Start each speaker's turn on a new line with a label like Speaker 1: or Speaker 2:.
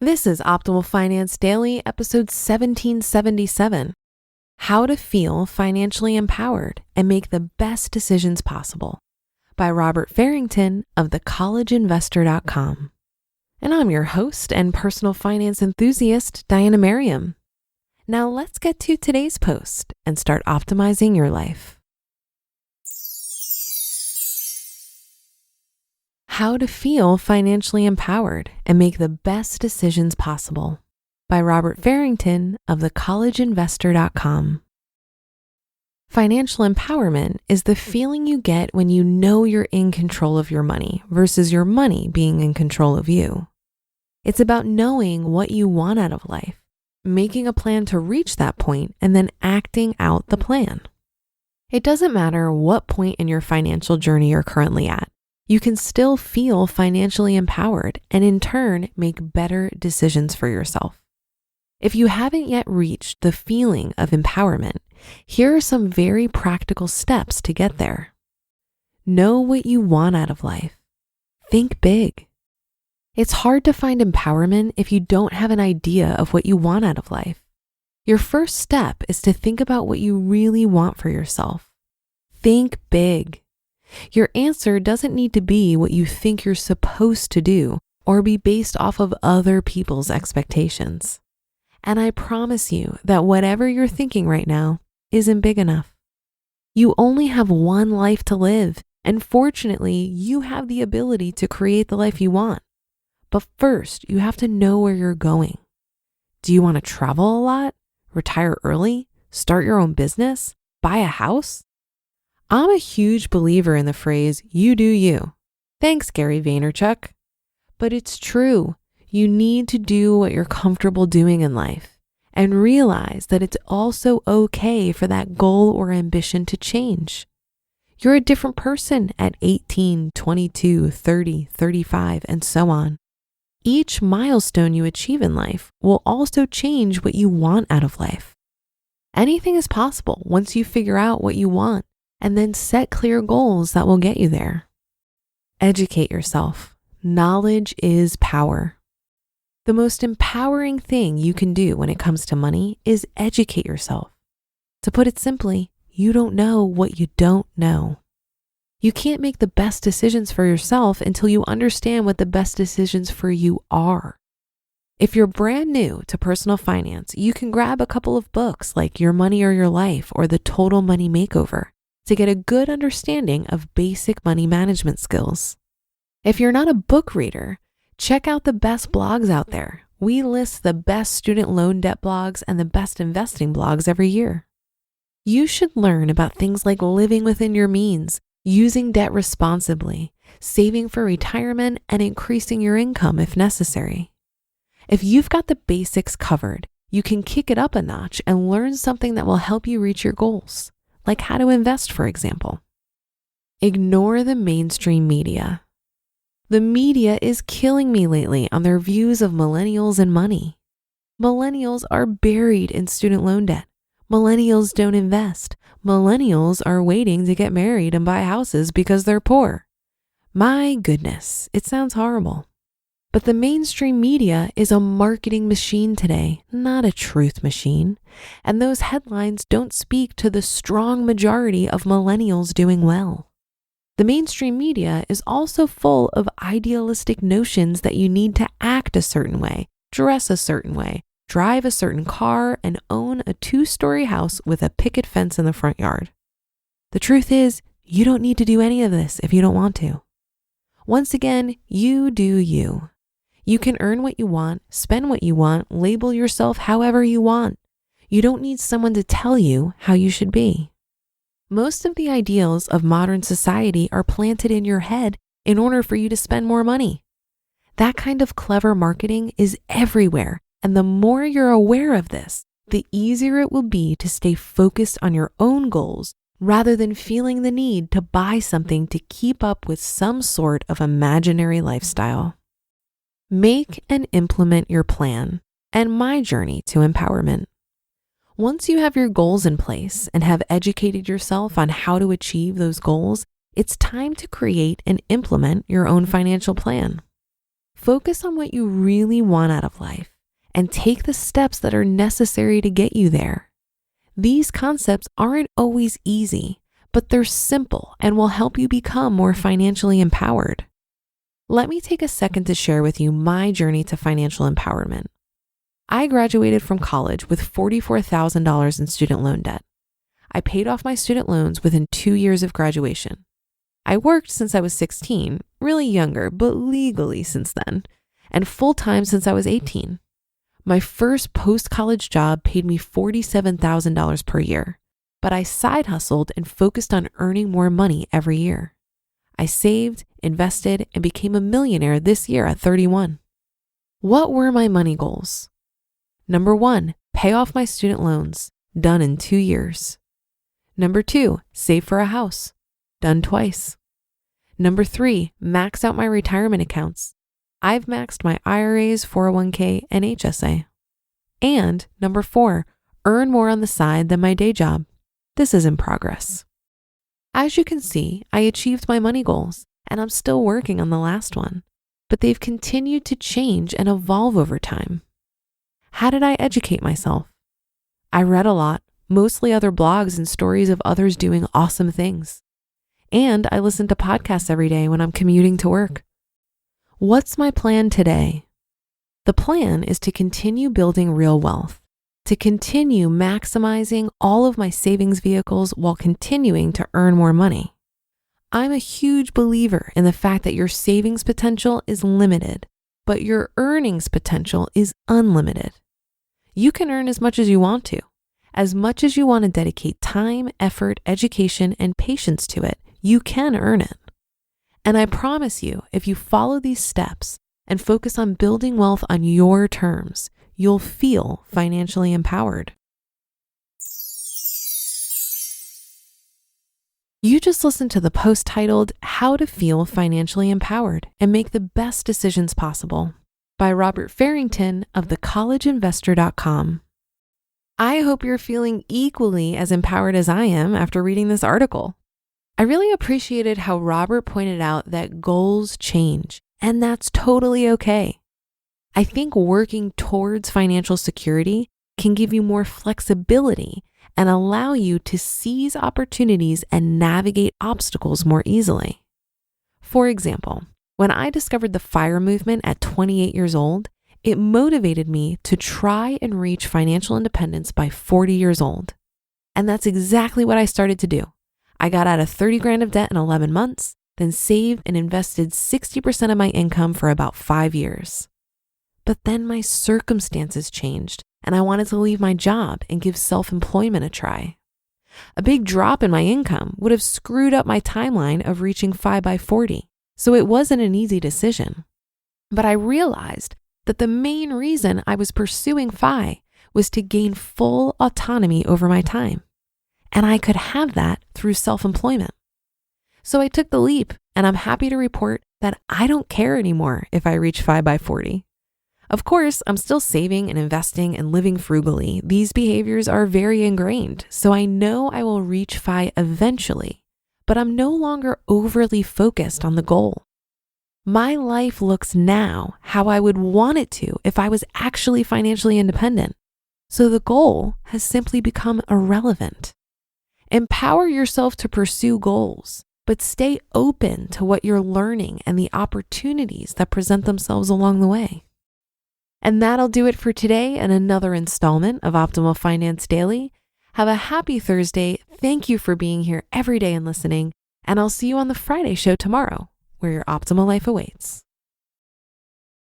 Speaker 1: This is Optimal Finance Daily, episode 1777. How to Feel Financially Empowered and Make the Best Decisions Possible by Robert Farrington of TheCollegeInvestor.com. And I'm your host and personal finance enthusiast, Diana Merriam. Now let's get to today's post and start optimizing your life. How to Feel Financially Empowered and Make the Best Decisions Possible by Robert Farrington of TheCollegeInvestor.com. Financial empowerment is the feeling you get when you know you're in control of your money versus your money being in control of you. It's about knowing what you want out of life, making a plan to reach that point, and then acting out the plan. It doesn't matter what point in your financial journey you're currently at. You can still feel financially empowered and in turn make better decisions for yourself. If you haven't yet reached the feeling of empowerment, here are some very practical steps to get there. Know what you want out of life. Think big. It's hard to find empowerment if you don't have an idea of what you want out of life. Your first step is to think about what you really want for yourself. Think big. Your answer doesn't need to be what you think you're supposed to do or be based off of other people's expectations. And I promise you that whatever you're thinking right now isn't big enough. You only have one life to live, and fortunately, you have the ability to create the life you want. But first, you have to know where you're going. Do you want to travel a lot, retire early, start your own business, buy a house? I'm a huge believer in the phrase, you do you. Thanks, Gary Vaynerchuk. But it's true. You need to do what you're comfortable doing in life and realize that it's also okay for that goal or ambition to change. You're a different person at 18, 22, 30, 35, and so on. Each milestone you achieve in life will also change what you want out of life. Anything is possible once you figure out what you want and then set clear goals that will get you there. Educate yourself. Knowledge is power. The most empowering thing you can do when it comes to money is educate yourself. To put it simply, you don't know what you don't know. You can't make the best decisions for yourself until you understand what the best decisions for you are. If you're brand new to personal finance, you can grab a couple of books like Your Money or Your Life or The Total Money Makeover to get a good understanding of basic money management skills. If you're not a book reader, check out the best blogs out there. We list the best student loan debt blogs and the best investing blogs every year. You should learn about things like living within your means, using debt responsibly, saving for retirement, and increasing your income if necessary. If you've got the basics covered, you can kick it up a notch and learn something that will help you reach your goals, like how to invest, for example. Ignore the mainstream media. The media is killing me lately on their views of millennials and money. Millennials are buried in student loan debt. Millennials don't invest. Millennials are waiting to get married and buy houses because they're poor. My goodness, it sounds horrible. But the mainstream media is a marketing machine today, not a truth machine. And those headlines don't speak to the strong majority of millennials doing well. The mainstream media is also full of idealistic notions that you need to act a certain way, dress a certain way, drive a certain car, and own a 2-story house with a picket fence in the front yard. The truth is, you don't need to do any of this if you don't want to. Once again, you do you. You can earn what you want, spend what you want, label yourself however you want. You don't need someone to tell you how you should be. Most of the ideals of modern society are planted in your head in order for you to spend more money. That kind of clever marketing is everywhere, and the more you're aware of this, the easier it will be to stay focused on your own goals rather than feeling the need to buy something to keep up with some sort of imaginary lifestyle. Make and implement your plan and my journey to empowerment. Once you have your goals in place and have educated yourself on how to achieve those goals, it's time to create and implement your own financial plan. Focus on what you really want out of life and take the steps that are necessary to get you there. These concepts aren't always easy, but they're simple and will help you become more financially empowered. Let me take a second to share with you my journey to financial empowerment. I graduated from college with $44,000 in student loan debt. I paid off my student loans within 2 years of graduation. I worked since I was 16, really younger, but legally since then, and full-time since I was 18. My first post-college job paid me $47,000 per year, but I side hustled and focused on earning more money every year. I saved, invested, and became a millionaire this year at 31. What were my money goals? Number 1, pay off my student loans, done in 2 years. Number 2, save for a house, done twice. Number 3, max out my retirement accounts. I've maxed my IRAs, 401k, and HSA. And number 4, earn more on the side than my day job. This is in progress. As you can see, I achieved my money goals, and I'm still working on the last one, but they've continued to change and evolve over time. How did I educate myself? I read a lot, mostly other blogs and stories of others doing awesome things. And I listen to podcasts every day when I'm commuting to work. What's my plan today? The plan is to continue building real wealth, to continue maximizing all of my savings vehicles while continuing to earn more money. I'm a huge believer in the fact that your savings potential is limited, but your earnings potential is unlimited. You can earn as much as you want to dedicate time, effort, education, and patience to it. You can earn it. And I promise you, if you follow these steps and focus on building wealth on your terms, you'll feel financially empowered. You just listened to the post titled, How to Feel Financially Empowered and Make the Best Decisions Possible by Robert Farrington of TheCollegeInvestor.com. I hope you're feeling equally as empowered as I am after reading this article. I really appreciated how Robert pointed out that goals change, and that's totally okay. I think working towards financial security can give you more flexibility and allow you to seize opportunities and navigate obstacles more easily. For example, when I discovered the FIRE movement at 28 years old, it motivated me to try and reach financial independence by 40 years old. And that's exactly what I started to do. I got out of 30 grand of debt in 11 months, then saved and invested 60% of my income for about 5 years. But then my circumstances changed and I wanted to leave my job and give self-employment a try. A big drop in my income would have screwed up my timeline of reaching 5 by 40, so it wasn't an easy decision. But I realized that the main reason I was pursuing FI was to gain full autonomy over my time. And I could have that through self-employment. So I took the leap, and I'm happy to report that I don't care anymore if I reach 5 by 40. Of course, I'm still saving and investing and living frugally. These behaviors are very ingrained, so I know I will reach FI eventually, but I'm no longer overly focused on the goal. My life looks now how I would want it to if I was actually financially independent. So the goal has simply become irrelevant. Empower yourself to pursue goals, but stay open to what you're learning and the opportunities that present themselves along the way. And that'll do it for today and another installment of Optimal Finance Daily. Have a happy Thursday. Thank you for being here every day and listening. And I'll see you on the Friday show tomorrow, where your optimal life awaits.